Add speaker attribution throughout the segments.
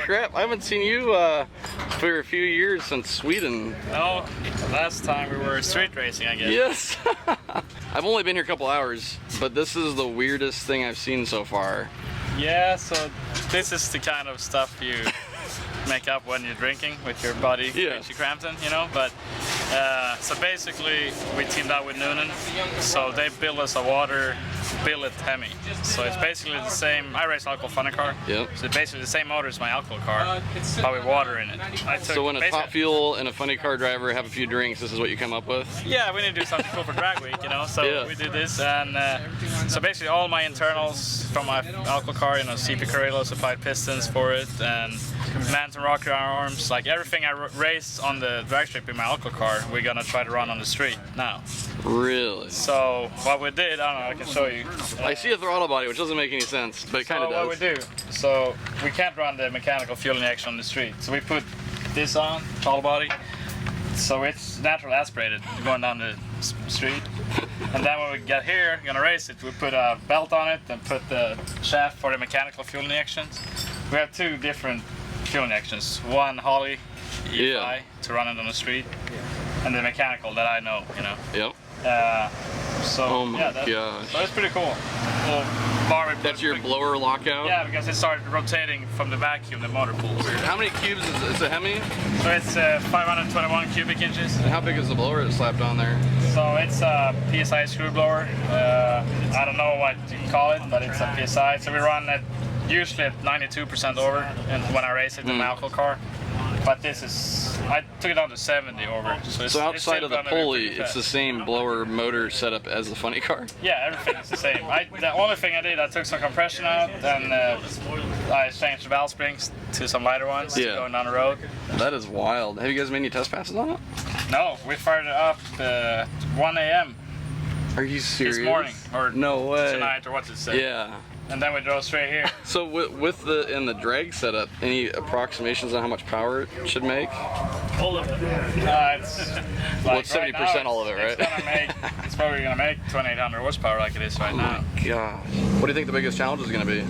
Speaker 1: crap! I haven't seen you for a few years since Sweden.
Speaker 2: No, last time we were street racing, I guess.
Speaker 1: Yes. I've only been here a couple hours, but this is the weirdest thing I've seen so far.
Speaker 2: Yeah, so this is the kind of stuff you make up when you're drinking with your buddy, Richie Crampton, you know. But so basically, we teamed up with Noonan, so they built us a water billet Hemi. So it's basically the same. I race alcohol funny car.
Speaker 1: Yep.
Speaker 2: So it's basically the same motor as my alcohol car, but with water in it.
Speaker 1: So when a top fuel and a funny car driver have a few drinks, this is what you come up with?
Speaker 2: Yeah, we need to do something cool for drag week, you know. So we did this, and so basically all my internals from my alcohol car, you know, CP Carrillo supplied pistons for it, and Manton rocker arms, like everything I race on the drag strip in my alcohol car, we're gonna try to run on the street now.
Speaker 1: Really?
Speaker 2: So what we did, I don't know, I can show you.
Speaker 1: I see a throttle body, which doesn't make any sense, but it kind of does.
Speaker 2: So what we do, so we can't run the mechanical fuel injection on the street, so we put this on, throttle body, so it's natural aspirated going down the street. And then when we get here, gonna race it, we put a belt on it and put the shaft for the mechanical fuel injections. We have two different fuel injections. One Holly E5 to run it on the street, and the mechanical that I know, you know.
Speaker 1: Yep.
Speaker 2: So
Speaker 1: oh my
Speaker 2: gosh. So it's pretty cool.
Speaker 1: That's your blower lockout?
Speaker 2: Yeah, because it started rotating from the vacuum, the motor pulls.
Speaker 1: How many cubes is a Hemi?
Speaker 2: So it's 521 cubic inches.
Speaker 1: And how big is the blower that's slapped on there?
Speaker 2: So it's a PSI screw blower. I don't know what you call it, but it's a PSI. So we run it usually at 92% over, and when I race it in my alcohol car. But this is, I took it down to 70 over.
Speaker 1: So outside of the pulley, it's the same blower motor setup as the funny car?
Speaker 2: Yeah, everything is the same. The only thing I did, I took some compression out, and I changed the valve springs to some lighter ones going down the road.
Speaker 1: That is wild. Have you guys made any test passes on it?
Speaker 2: No, we fired it up 1 a.m.
Speaker 1: Are you serious?
Speaker 2: This morning, or
Speaker 1: no way.
Speaker 2: Tonight, or what's it say?
Speaker 1: Yeah.
Speaker 2: And then we drove straight here.
Speaker 1: So with the drag setup, any approximations on how much power it should make?
Speaker 2: All of it. It's
Speaker 1: well, it's 70% all of it, right?
Speaker 2: It's probably gonna make 2,800 horsepower like it is right now.
Speaker 1: Oh my gosh. What do you think the biggest challenge is gonna be?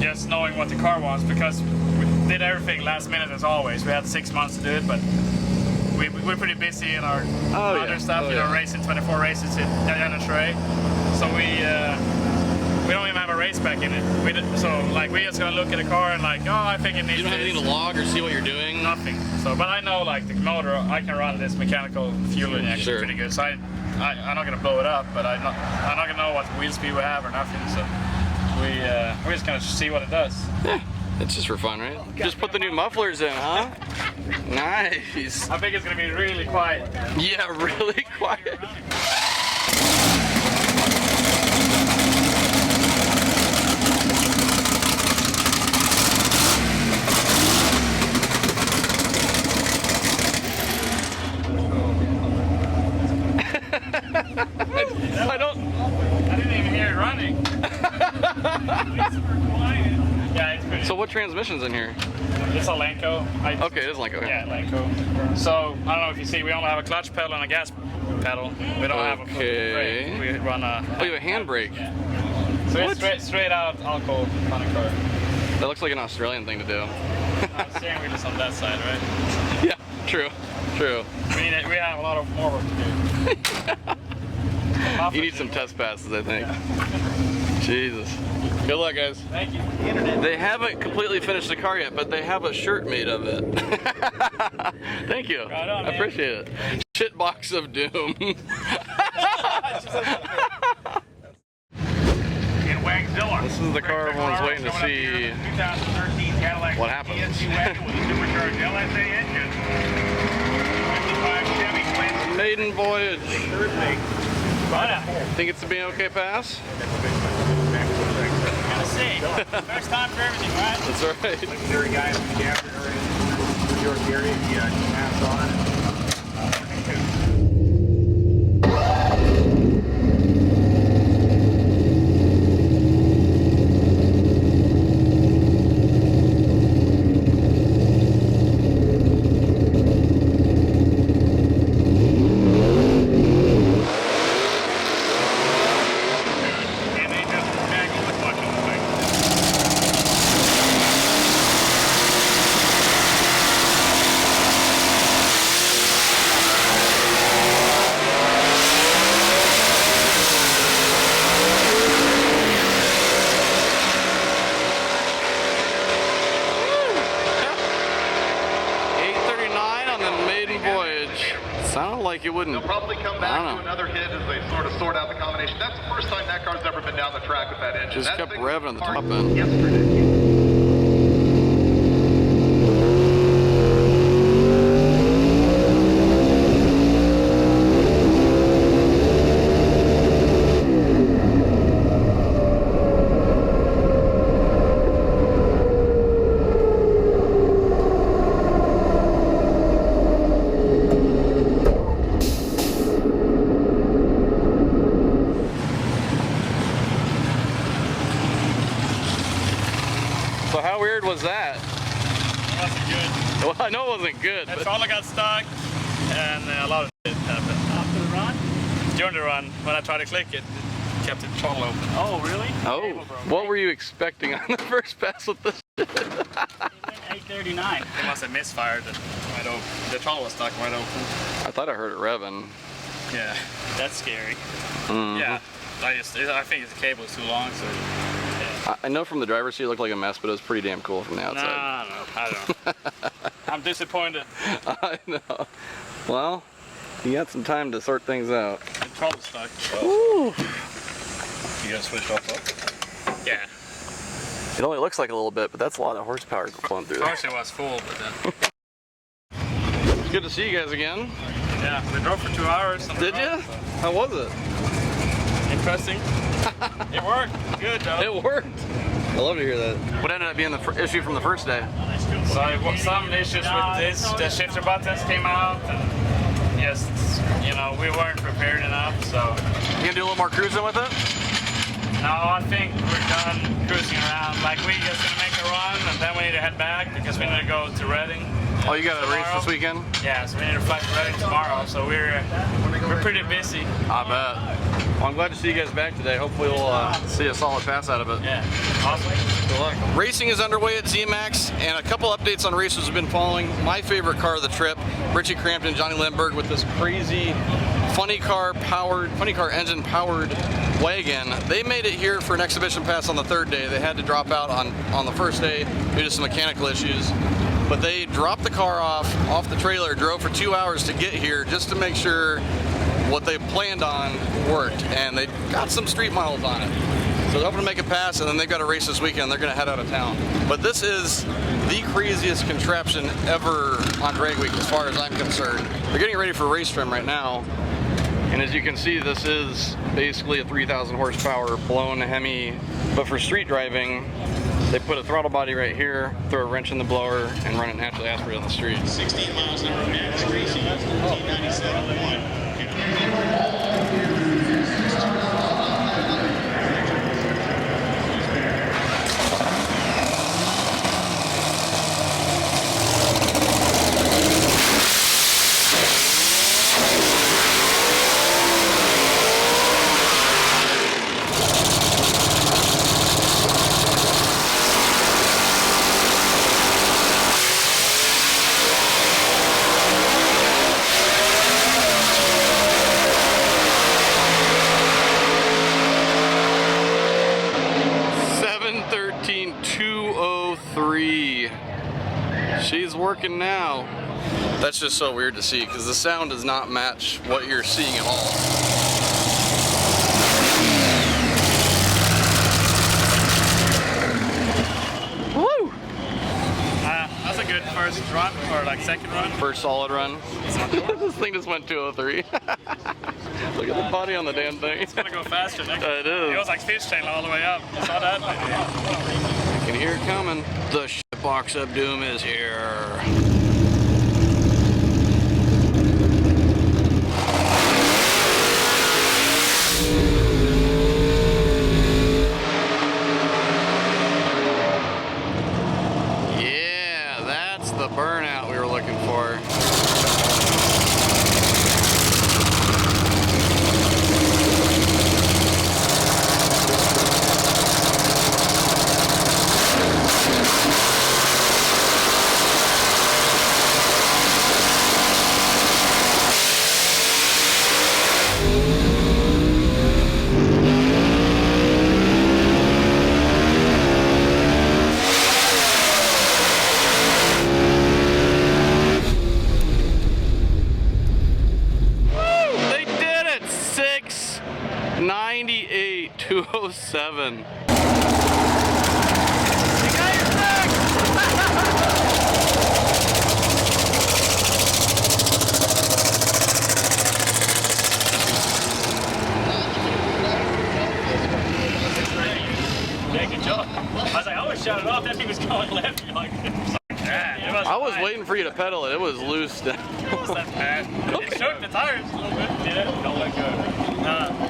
Speaker 2: Just knowing what the car wants, because we did everything last minute as always. We had 6 months to do it, but we're pretty busy in our other stuff. You know, racing 24 races in NHRA. So we don't even have a race back in it. So like we just gonna look at the car and like, oh, I think it needs.
Speaker 1: You don't have anything to log or see what you're doing.
Speaker 2: Nothing. So, but I know like the motor, I can run this mechanical fuel injection pretty good. So I'm not gonna blow it up, but I'm not gonna know what wheel speed we have or nothing. So we're just gonna see what it does.
Speaker 1: Yeah, it's just for fun, right? Just put the new mufflers in, huh? Nice.
Speaker 2: I think it's gonna be really quiet.
Speaker 1: Yeah, really quiet.
Speaker 2: I didn't even hear it running. Yeah, it's pretty.
Speaker 1: So what transmission's in here?
Speaker 2: It's a Lenco.
Speaker 1: Okay, it is Lenco.
Speaker 2: Yeah, Lenco. So I don't know if you see, we only have a clutch pedal and a gas pedal. We don't have a brake. We run a.
Speaker 1: Oh, you have a handbrake.
Speaker 2: Yeah. So it's straight out alcohol funny car.
Speaker 1: That looks like an Australian thing to do.
Speaker 2: Steering wheel is on that side, right?
Speaker 1: Yeah, true.
Speaker 2: We have a lot of more work to do.
Speaker 1: You need some test passes, I think. Yeah. Jesus. Good luck, guys.
Speaker 2: Thank you.
Speaker 1: They haven't completely finished the car yet, but they have a shirt made of it. Thank you.
Speaker 2: Right on,
Speaker 1: I appreciate it. Shitbox of doom. This is the car everyone's waiting to see what happens. Maiden voyage. Think it's a being okay pass?
Speaker 2: Gotta see. First time for everything, right?
Speaker 1: That's right.
Speaker 3: Legendary guy in the captain or in New York area, he passed on.
Speaker 1: Sounded like it wouldn't.
Speaker 4: They'll probably come back to another hit as they sort of sort out the combination. That's the first time that car's ever been down the track with that engine.
Speaker 1: Just
Speaker 4: that
Speaker 1: kept
Speaker 4: thing
Speaker 1: revving at the
Speaker 4: was
Speaker 1: top end.
Speaker 4: yesterday.
Speaker 1: So how weird was that?
Speaker 2: It wasn't good.
Speaker 1: Well, I know it wasn't good.
Speaker 2: The
Speaker 1: But
Speaker 2: throttle got stuck, and a lot of shit happened.
Speaker 5: After the run?
Speaker 2: During the run, when I tried to click it, it kept the throttle open.
Speaker 5: Oh, really?
Speaker 1: oh, what were you expecting on the first pass with this?
Speaker 5: It went 839.
Speaker 2: It must have misfired and wide open. The throttle was stuck wide open.
Speaker 1: I thought I heard it revving.
Speaker 2: Yeah.
Speaker 5: That's scary.
Speaker 1: Mhm.
Speaker 2: Yeah. I think the cable is too long, so.
Speaker 1: I know from the driver's seat it looked like a mess, but it was pretty damn cool from the outside.
Speaker 2: No, I don't. I'm disappointed.
Speaker 1: I know. Well, you got some time to sort things out.
Speaker 2: The throttle's stuck.
Speaker 1: Ooh.
Speaker 2: You gonna switch off? Yeah.
Speaker 1: It only looks like a little bit, but that's a lot of horsepower flowing through
Speaker 2: Of
Speaker 1: there.
Speaker 2: course it was full, but then.
Speaker 1: It's good to see you guys again.
Speaker 2: Yeah, we drove for 2 hours. On the
Speaker 1: Did
Speaker 2: road,
Speaker 1: you?
Speaker 2: so.
Speaker 1: How was it?
Speaker 2: Interesting. It worked. Good though.
Speaker 1: It worked. I love to hear that. What ended up being the issue from the first day?
Speaker 2: So some issues with this, the shifter buttons came out, and yes, you know, we weren't prepared enough, so.
Speaker 1: You gonna do a little more cruising with it?
Speaker 2: No, I think we're done cruising around. Like, we're just gonna make a run, and then we need to head back because we need to go to Reading.
Speaker 1: Oh, you got a race
Speaker 2: tomorrow.
Speaker 1: this weekend?
Speaker 2: Yeah, so we need to fly to Reading tomorrow, so we're pretty busy.
Speaker 1: I bet. Well, I'm glad to see you guys back today. Hopefully we'll see a solid pass out of it.
Speaker 2: Yeah, awesome.
Speaker 1: Good luck. Racing is underway at ZMAX, and a couple updates on races we've been following. My favorite car of the trip, Richie Crampton, Johnny Lindbergh with this crazy funny car engine powered wagon. They made it here for an exhibition pass on the third day. They had to drop out on the first day due to some mechanical issues. But they dropped the car off the trailer, drove for 2 hours to get here just to make sure what they planned on worked, and they got some street miles on it. So they're hoping to make a pass, and then they've got a race this weekend. They're going to head out of town. But this is the craziest contraption ever on Drag Week as far as I'm concerned. They're getting ready for race trim right now, and as you can see, this is basically a 3,000 horsepower blown Hemi, but for street driving, they put a throttle body right here, throw a wrench in the blower, and run it naturally aspirated on the street.
Speaker 6: 16 miles an hour max crazy, 1897.1.
Speaker 1: She's working now. That's just so weird to see because the sound does not match what you're seeing at all. Woo!
Speaker 2: That's a good first run, or like second run.
Speaker 1: First solid run. This thing just went 203. Look at the body on the damn thing.
Speaker 2: It's gonna go faster next time.
Speaker 1: It is.
Speaker 2: It was like fishtail all the way up. You saw that?
Speaker 1: I can hear it coming. The shitbox of doom is here. Yeah, that's the burnout we were looking for. 207.
Speaker 5: Yeah, good job. I was like, I always shut it off. That thing was going left. You're like,
Speaker 1: I was waiting for you to pedal it. It was loose.
Speaker 2: It wasn't that bad. It shook the tires a little bit. Yeah.
Speaker 5: don't let go.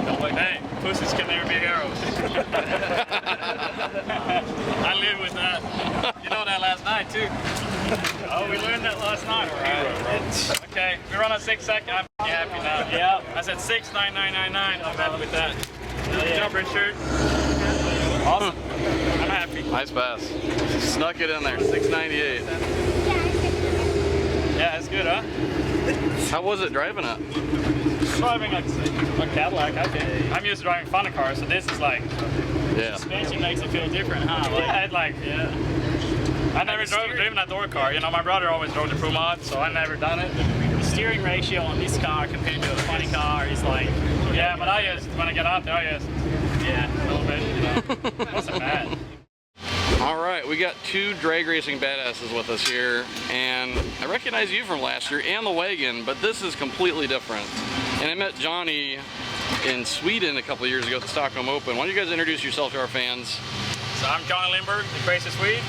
Speaker 2: Don't like, hey, pussies can never be arrows. I live with that. You know that last night too.
Speaker 5: Oh, we learned that last night.
Speaker 2: Okay, we run on 6 seconds. I'm happy now.
Speaker 5: Yeah.
Speaker 2: I said 69999. I'm happy with that. Good job, Richard.
Speaker 1: Awesome.
Speaker 2: I'm happy.
Speaker 1: Nice pass. Snuck it in there. 698.
Speaker 2: Yeah, it's good, huh?
Speaker 1: How was it driving it?
Speaker 2: Driving like a Cadillac, I think. I'm used to driving funny cars, so this is like,
Speaker 1: Yeah.
Speaker 5: Suspension makes it feel different, huh?
Speaker 2: yeah. I never driven a door car. You know, my brother always drove the Pro Mod, so I never done it.
Speaker 5: The steering ratio on this car compared to a funny car is like,
Speaker 2: Yeah, but I used, when I get out there, I used
Speaker 5: yeah.
Speaker 2: a little bit, you know. It wasn't bad.
Speaker 1: All right, we got two drag racing badasses with us here, and I recognize you from last year and the wagon, but this is completely different. And I met Johnny in Sweden a couple of years ago at the Stockholm Open. Why don't you guys introduce yourself to our fans?
Speaker 2: So I'm Johnny Lindberg, the crazy Swede.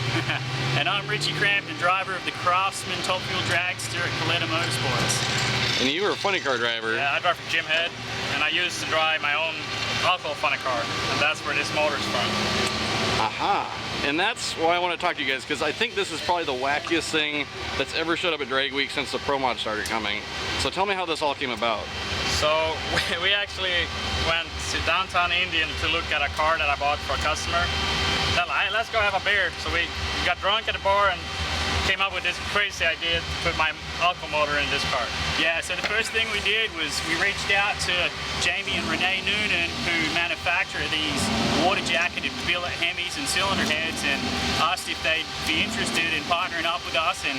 Speaker 5: And I'm Richie Crampton, driver of the Craftsman Top Fuel Dragster at Atlanta Motorsports.
Speaker 1: And you were a funny car driver.
Speaker 2: Yeah, I drive for Jim Head, and I used to drive my own alcohol funny car, and that's where this motor's from.
Speaker 1: Aha. And that's why I want to talk to you guys, because I think this is probably the wackiest thing that's ever showed up at Drag Week since the Pro Mod started coming. So tell me how this all came about.
Speaker 2: So we actually went to downtown Indian to look at a car that I bought for a customer. They're like, hey, let's go have a beer. So we got drunk at the bar and came up with this crazy idea to put my alcohol motor in this car.
Speaker 5: Yeah, so the first thing we did was we reached out to Jamie and Renee Noonan, who manufacture these water-jacketed billet Hemis and cylinder heads, and asked if they'd be interested in partnering up with us and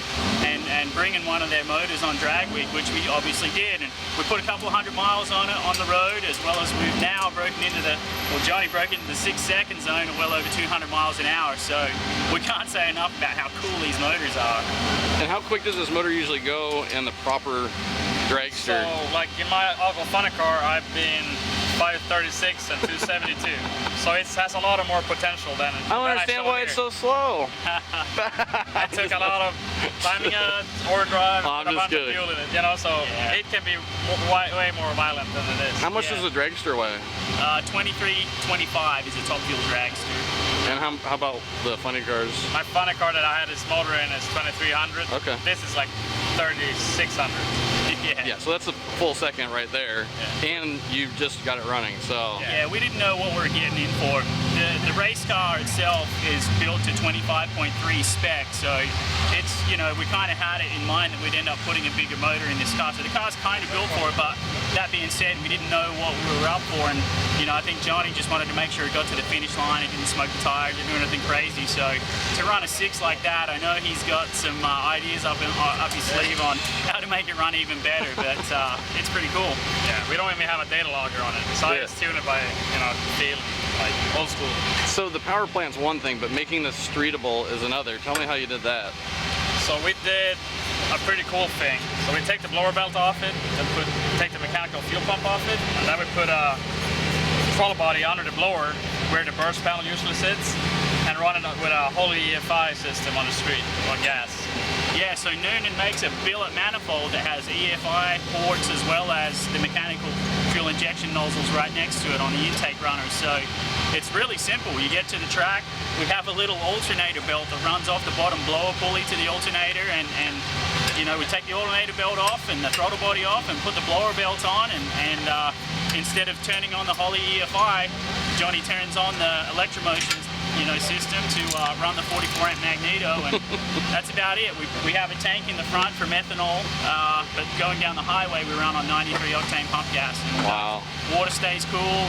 Speaker 5: bringing one of their motors on Drag Week, which we obviously did. And we put a couple 100 miles on it on the road, as well as we've now broken into Johnny broke into the 6-second zone at well over 200 miles an hour. So we can't say enough about how cool these motors are.
Speaker 1: And how quick does this motor usually go in the proper dragster?
Speaker 2: So, like in my alcohol funny car, I've been 536 and 272. So it has a lot of more potential than
Speaker 1: I don't understand why it's so slow.
Speaker 2: I took a lot of timing overdrive,
Speaker 1: Oh, I'm
Speaker 2: put a
Speaker 1: just
Speaker 2: bunch of
Speaker 1: kidding.
Speaker 2: fuel in it, you know, so
Speaker 5: Yeah.
Speaker 2: it can be way more violent than it is.
Speaker 1: How much
Speaker 5: Yeah.
Speaker 1: does the dragster weigh?
Speaker 5: 2325 is a top fuel dragster.
Speaker 1: And how about the funny cars?
Speaker 2: My funny car that I had this motor in is 2300.
Speaker 1: Okay.
Speaker 2: This is like 3600.
Speaker 1: Yeah, so that's a full second right there. And you just got it running, so.
Speaker 5: Yeah, we didn't know what we were getting in for. The race car itself is built to 25.3 spec, so it's, you know, we kind of had it in mind that we'd end up putting a bigger motor in this car. So the car's kind of built for it, but that being said, we didn't know what we were up for, and, you know, I think Johnny just wanted to make sure it got to the finish line, it didn't smoke the tires, didn't do anything crazy. So to run a 6 like that, I know he's got some ideas up his sleeve on how to make it run even better, but it's pretty cool.
Speaker 2: Yeah, we don't even have a data logger on it. So I just tune it by, you know, feel, like old school.
Speaker 1: So the power plant's one thing, but making this streetable is another. Tell me how you did that.
Speaker 2: So we did a pretty cool thing. So we take the blower belt off it, and take the mechanical fuel pump off it, and then we put a throttle body under the blower where the burst panel usually sits, and run it with a whole EFI system on the street, on gas.
Speaker 5: Yeah, so Noonan makes a billet manifold that has EFI ports as well as the mechanical fuel injection nozzles right next to it on the intake runner. So it's really simple. You get to the track, we have a little alternator belt that runs off the bottom blower pulley to the alternator, and you know, we take the alternator belt off and the throttle body off and put the blower belt on, and instead of turning on the Holley EFI, Johnny turns on the electromotion, you know, system to run the 44 amp magneto, and that's about it. We have a tank in the front for methanol, but going down the highway we run on 93 octane pump gas. And,
Speaker 1: Wow.
Speaker 5: water stays cool,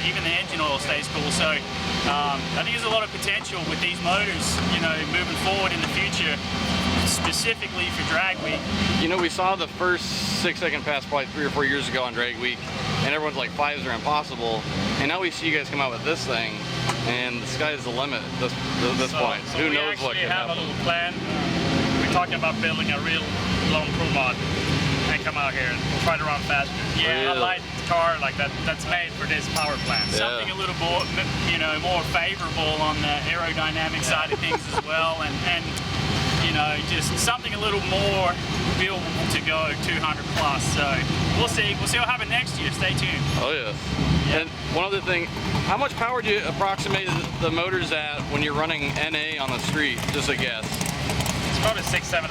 Speaker 5: even the engine oil stays cool. So I think there's a lot of potential with these motors, you know, moving forward in the future, specifically for Drag Week.
Speaker 1: You know, we saw the first 6-second pass probably 3 or 4 years ago on Drag Week, and everyone's like, 5s are impossible. And now we see you guys come out with this thing, and the sky is the limit at this point.
Speaker 2: So
Speaker 1: Who
Speaker 2: we
Speaker 1: knows what
Speaker 2: actually
Speaker 1: could
Speaker 2: have
Speaker 1: happen?
Speaker 2: a little plan. We're talking about building a real long crew mod and come out here and try to run faster. Yeah,
Speaker 1: Really?
Speaker 2: a light car like that's made for this power plant.
Speaker 5: Something a little more, more favorable on the aerodynamic side of things as well, and just something a little more built to go 200 plus. So we'll see what happens next year. Stay tuned.
Speaker 1: Oh yeah. And one other thing, how much power do you approximate the motors at when you're running NA on the street? Just a guess.
Speaker 2: It's probably 600-700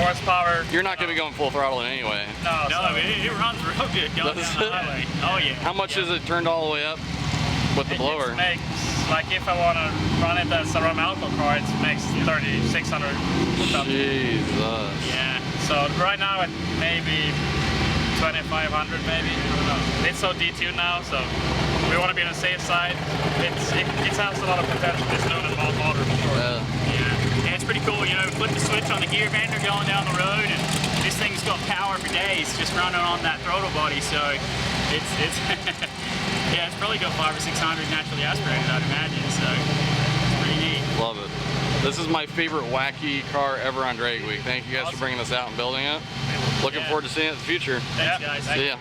Speaker 2: horsepower.
Speaker 1: You're not going to be going full throttle anyway.
Speaker 2: No,
Speaker 5: It runs real good going
Speaker 1: Does
Speaker 5: down the
Speaker 1: it?
Speaker 5: highway. Oh yeah.
Speaker 1: How much is it turned all the way up with the blower?
Speaker 2: It makes, like if I want to run it as a Ramalco car, it makes 3,600 or something.
Speaker 1: Jesus.
Speaker 5: Yeah.
Speaker 2: So right now it may be 2,500 maybe. I don't know. It's so detuned now, so we want to be on the safe side. It has a lot of potential. It's known as mild motor for sure.
Speaker 5: Yeah, it's pretty cool. Flip the switch on the gear bender going down the road, and this thing's got power for days just running on that throttle body. So it's yeah, it's probably got 500 or 600 naturally aspirated, I'd imagine. So it's pretty neat.
Speaker 1: Love it. This is my favorite wacky car ever on Drag Week. Thank you guys for bringing this out and building it. Looking forward to seeing it in the future.
Speaker 5: Thanks, guys.
Speaker 1: See ya.